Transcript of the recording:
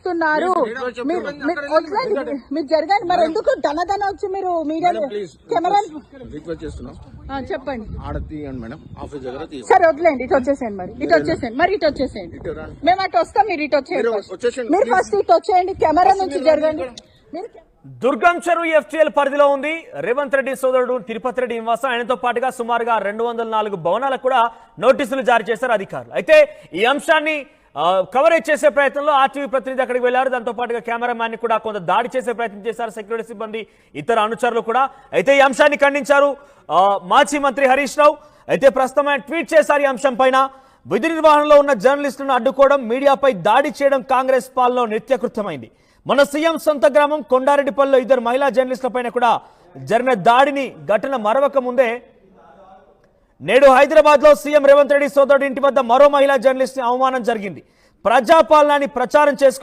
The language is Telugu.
చేస్తున్నారు. మీరు జరగండి. మరి ఎందుకు ధనధన వచ్చి మీరు మీడియా కెమెరా చెప్పండి. సరే వదిలేండి, ఇటు వచ్చేసేయండి. మరి ఇటు వచ్చేసేయండి. మేము అటు వస్తాం, మీరు ఇటు వచ్చేయండి. మీరు ఫస్ట్ ఇటు వచ్చేయండి, కెమెరా నుంచి జరగండి. దుర్గం చెరువు ఎఫ్టీఎల్ పరిధిలో ఉంది. రేవంత్ రెడ్డి సోదరుడు తిరుపతి రెడ్డి నివాసం. ఆయనతో పాటుగా సుమారుగా 204 భవనాలకు కూడా నోటీసులు జారీ చేశారు అధికారులు. అయితే ఈ అంశాన్ని కవరేజ్ చేసే ప్రయత్నంలో ఆర్టీవీ ప్రతినిధి అక్కడికి వెళ్లారు. దాంతో పాటుగా కెమెరామ్యాన్ ని కూడా కొంత దాడి చేసే ప్రయత్నం చేశారు సెక్యూరిటీ సిబ్బంది, ఇతర అనుచరులు కూడా. అయితే ఈ అంశాన్ని ఖండించారు మాజీ మంత్రి హరీష్ రావు. అయితే ప్రస్తుతం ఆయన ట్వీట్ చేశారు ఈ అంశం పైన. విధి నిర్వహణలో ఉన్న జర్నలిస్టులను అడ్డుకోవడం, మీడియాపై దాడి చేయడం కాంగ్రెస్ పాలనలో నిత్యకృత్యమైంది. మన సీఎం సొంత గ్రామం కొండారెడ్డిపల్లిలో 2 మహిళా జర్నలిస్టులపైన కూడా జరిగిన దాడిని ఘటన మరవక ముందే నేడు హైదరాబాద్ లో సీఎం రేవంత్ రెడ్డి సోదరుడి ఇంటి వద్ద మరో మహిళా జర్నలిస్ట్ అవమానం జరిగింది. ప్రజాపాలనని ప్రచారం చేసుకుంటూ